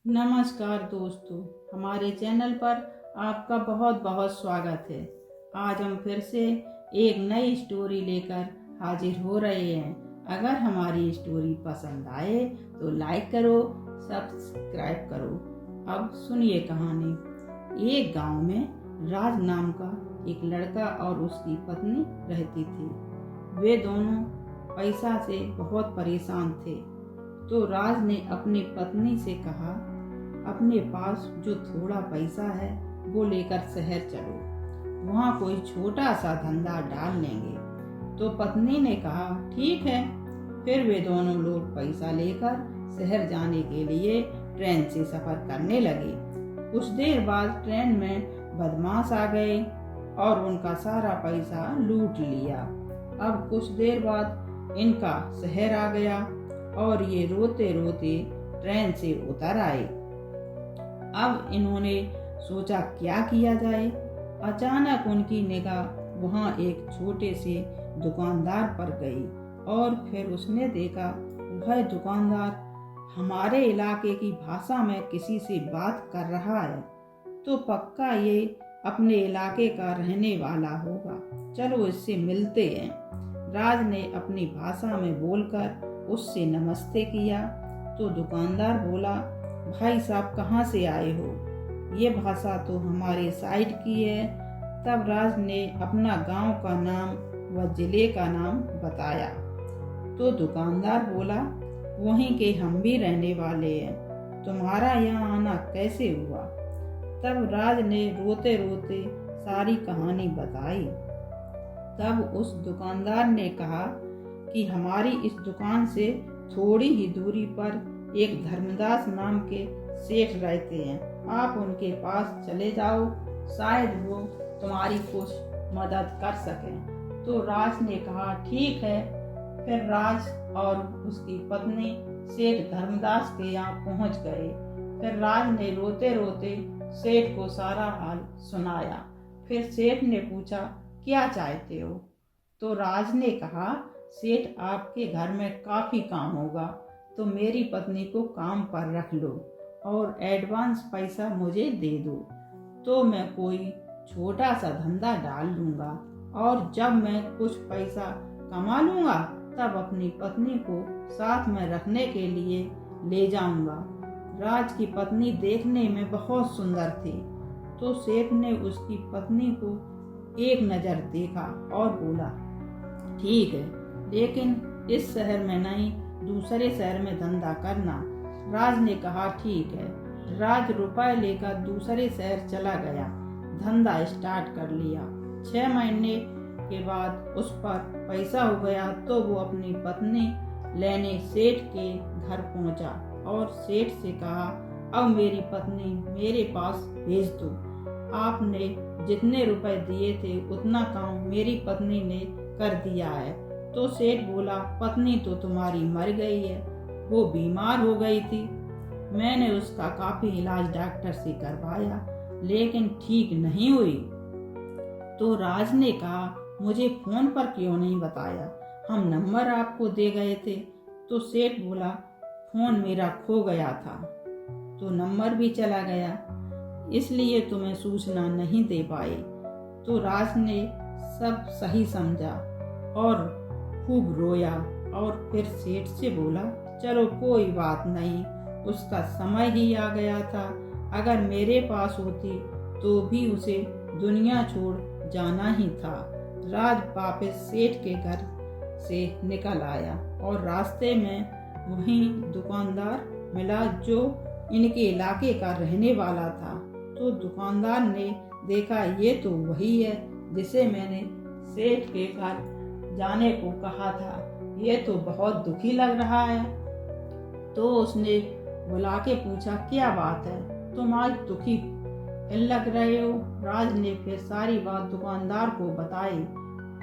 नमस्कार दोस्तों, हमारे चैनल पर आपका बहुत बहुत स्वागत है। आज हम फिर से एक नई स्टोरी लेकर हाजिर हो रहे हैं। अगर हमारी स्टोरी पसंद आए तो लाइक करो, सब्सक्राइब करो। अब सुनिए कहानी। एक गांव में राज नाम का एक लड़का और उसकी पत्नी रहती थी। वे दोनों पैसा से बहुत परेशान थे। तो राज ने अपनी पत्नी से कहा, अपने पास जो थोड़ा पैसा है वो लेकर शहर चलो, वहाँ कोई छोटा सा धंधा डाल लेंगे। तो पत्नी ने कहा, ठीक है। फिर वे दोनों लोग पैसा लेकर शहर जाने के लिए ट्रेन से सफर करने लगे। कुछ देर बाद ट्रेन में बदमाश आ गए और उनका सारा पैसा लूट लिया। अब कुछ देर बाद इनका शहर आ गया और ये रोते रोते ट्रेन से उतर आए। अब इन्होंने सोचा क्या किया जाए। अचानक उनकी निगाह वहाँ एक छोटे से दुकानदार पर गई और फिर उसने देखा वह दुकानदार हमारे इलाके की भाषा में किसी से बात कर रहा है। तो पक्का ये अपने इलाके का रहने वाला होगा, चलो इससे मिलते हैं। राज ने अपनी भाषा में बोलकर उससे नमस्ते किया। तो दुकानदार बोला, भाई साहब कहाँ से आए हो? ये भाषा तो हमारे साइड की है। तब राज ने अपना गांव का नाम व जिले का नाम बताया। तो दुकानदार बोला, वहीं के हम भी रहने वाले हैं, तुम्हारा यहाँ आना कैसे हुआ? तब राज ने रोते रोते सारी कहानी बताई। तब उस दुकानदार ने कहा कि हमारी इस दुकान से थोड़ी ही दूरी पर एक धर्मदास नाम के सेठ रहते हैं, आप उनके पास चले जाओ, शायद वो तुम्हारी कुछ मदद कर सकें। तो राज ने कहा, ठीक है। फिर राज और उसकी पत्नी सेठ धर्मदास के यहाँ पहुँच गए। फिर राज ने रोते रोते सेठ को सारा हाल सुनाया। फिर सेठ ने पूछा, क्या चाहते हो? तो राज ने कहा, सेठ आपके घर में काफ़ी काम होगा, तो मेरी पत्नी को काम पर रख लो और एडवांस पैसा मुझे दे दो, तो मैं कोई छोटा सा धंधा डाल लूँगा और जब मैं कुछ पैसा कमा लूँगा तब अपनी पत्नी को साथ में रखने के लिए ले जाऊँगा। राज की पत्नी देखने में बहुत सुंदर थी। तो सेठ ने उसकी पत्नी को एक नज़र देखा और बोला, ठीक है, लेकिन इस शहर में नहीं, दूसरे शहर में धंधा करना। राज ने कहा, ठीक है। राज रुपए लेकर दूसरे शहर चला गया, धंधा स्टार्ट कर लिया। 6 महीने के बाद उस पर पैसा हो गया तो वो अपनी पत्नी लेने सेठ के घर पहुंचा और सेठ से कहा, अब मेरी पत्नी मेरे पास भेज दो। आपने जितने रुपए दिए थे उतना काम मेरी पत्नी ने कर दिया है। तो सेठ बोला, पत्नी तो तुम्हारी मर गई है, वो बीमार हो गई थी। मैंने उसका काफ़ी इलाज डॉक्टर से करवाया लेकिन ठीक नहीं हुई। तो राज ने कहा, मुझे फ़ोन पर क्यों नहीं बताया? हम नंबर आपको दे गए थे। तो सेठ बोला, फ़ोन मेरा खो गया था तो नंबर भी चला गया, इसलिए तुम्हें सूचना नहीं दे पाए। तो राज ने सब सही समझा और खूब रोया और फिर सेठ से बोला, चलो कोई बात नहीं, उसका समय ही आ गया था। अगर मेरे पास होती तो भी उसे दुनिया छोड़ जाना ही था। राज वापस सेठ के घर से निकल आया और रास्ते में वहीं दुकानदार मिला जो इनके इलाके का रहने वाला था। तो दुकानदार ने देखा, ये तो वही है जिसे मैंने सेठ के घर जाने को कहा था, ये तो बहुत दुखी लग रहा है। तो उसने बुला के पूछा, क्या बात है, तुम आज दुखी लग रहे हो? राज ने फिर सारी बात दुकानदार को बताई।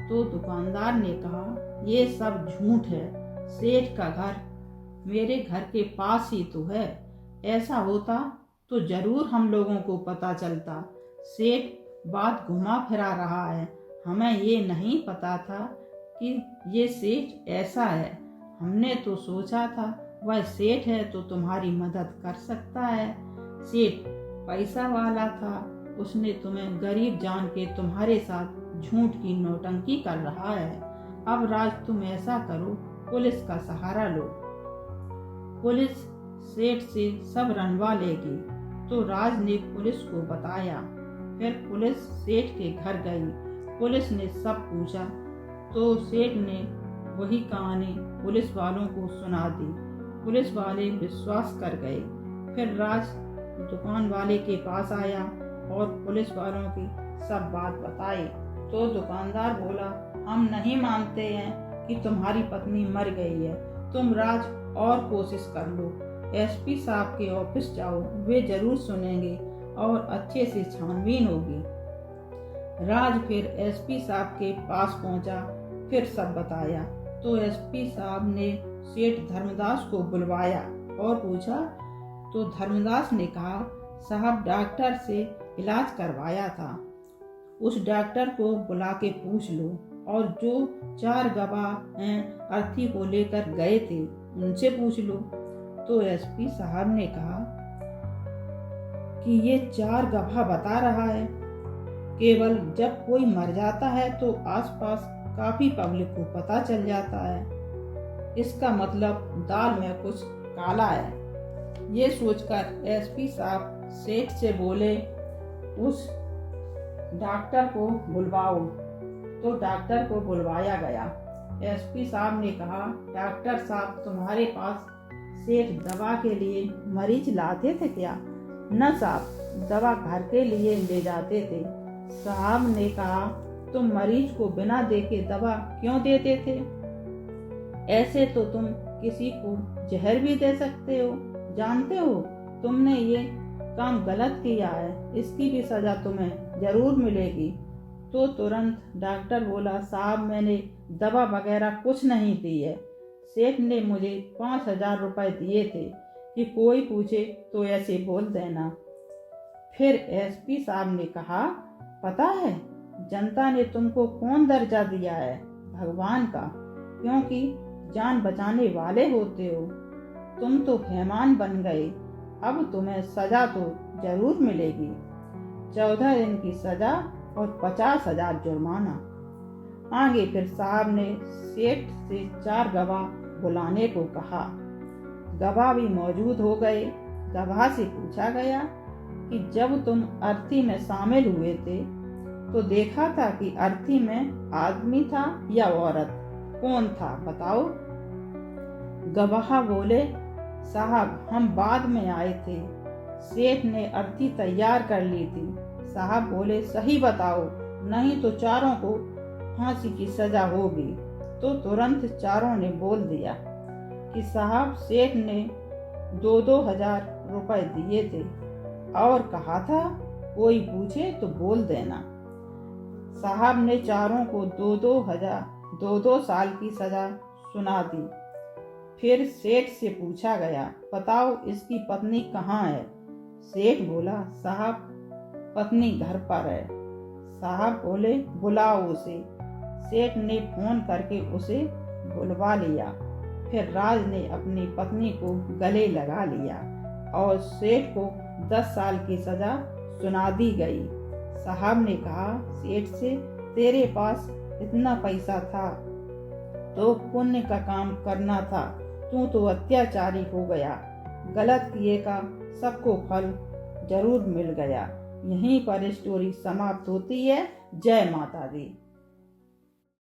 तो दुकानदार ने कहा, ये सब झूठ है, सेठ का घर मेरे घर के पास ही तो है, ऐसा होता तो जरूर हम लोगों को पता चलता। सेठ बात घुमा फिरा रहा है, हमें ये नहीं पता था कि ये सेठ ऐसा है। हमने तो सोचा था वह सेठ है तो तुम्हारी मदद कर सकता है। सेठ पैसा वाला था, उसने तुम्हें गरीब जान के तुम्हारे साथ झूठ की नौटंकी कर रहा है। अब राज तुम ऐसा करो, पुलिस का सहारा लो। पुलिस सेठ से सब रंडवा लेगी। तो राज ने पुलिस को बताया। फिर पुलिस सेठ के घर गई। पुलिस ने सब पूछा तो सेठ ने वही कहानी पुलिस वालों को सुना दी। पुलिस वाले विश्वास कर गए। फिर राज दुकान वाले के पास आया और पुलिस वालों की सब बात बताई। तो दुकानदार बोला, हम नहीं मानते हैं कि तुम्हारी पत्नी मर गई है। तुम राज और कोशिश कर लो। एसपी साहब के ऑफिस जाओ, वे जरूर सुनेंगे और अच्छे से छानबीन होगी। राज फिर एसपी साहब के पास पहुंचा, फिर सब बताया। तो एसपी साहब ने सेठ धर्मदास को बुलवाया और पूछा। तो धर्मदास ने कहा, साहब डॉक्टर से इलाज करवाया था। उस डॉक्टर को बुला के पूछ लो और जो 4 गवाह हैं अर्थी को लेकर गए थे उनसे पूछ लो। तो एसपी साहब ने कहा कि ये 4 गवाह बता रहा है। केवल जब कोई मर जाता है तो आसपास काफी पब्लिक को पता चल जाता है। इसका मतलब दाल में कुछ काला है। ये सोचकर एसपी साहब सेठ से बोले, उस डॉक्टर को बुलवाओ। तो डॉक्टर को बुलवाया गया। एसपी साहब ने कहा, डॉक्टर साहब तुम्हारे पास सेठ दवा के लिए मरीज लाते थे क्या? न साहब, दवा घर के लिए ले जाते थे। साहब ने कहा, तुम मरीज को बिना देखे दवा क्यों देते थे? ऐसे तो तुम किसी को जहर भी दे सकते हो। जानते हो तुमने ये काम गलत किया है, इसकी भी सजा तुम्हें जरूर मिलेगी। तो तुरंत डॉक्टर बोला, साहब मैंने दवा वगैरह कुछ नहीं दी है। सेठ ने मुझे 5,000 रुपए दिए थे कि कोई पूछे तो ऐसे बोल देना। फिर एसपी साहब ने कहा, पता है जनता ने तुमको कौन दर्जा दिया है? भगवान का, क्योंकि जान बचाने वाले होते हो। तुम तो मेहमान बन गए। अब तुम्हें सजा तो जरूर मिलेगी। 14 दिन की सजा और 50,000 जुर्माना। आगे फिर साहब ने सेठ से 4 गवाह बुलाने को कहा। गवाह भी मौजूद हो गए। गवाह से पूछा गया कि जब तुम अर्थी में शामिल हुए थे तो देखा था कि अर्थी में आदमी था या औरत? कौन था बताओ। गवाह बोले, साहब हम बाद में आए थे। सेठ ने अर्थी तैयार कर ली थी। साहब बोले, सही बताओ, नहीं तो चारों को फांसी की सजा होगी। तो तुरंत चारों ने बोल दिया कि साहब सेठ ने 2-2 हजार रुपए दिए थे और कहा था कोई पूछे तो बोल देना। साहब ने चारों को 2-2 साल की सजा सुना दी। फिर सेठ से पूछा गया, बताओ इसकी पत्नी कहाँ है? सेठ बोला, साहब पत्नी घर पर है। साहब बोले, बुलाओ उसे। सेठ ने फोन करके उसे बुलवा लिया। फिर राज ने अपनी पत्नी को गले लगा लिया और सेठ को 10 साल की सजा सुना दी गई। साहब ने कहा सेठ से, तेरे पास इतना पैसा था तो पुण्य का काम करना था, तू तो अत्याचारी हो गया। गलत किए का सबको फल जरूर मिल गया। यहीं पर स्टोरी समाप्त होती है। जय माता दी।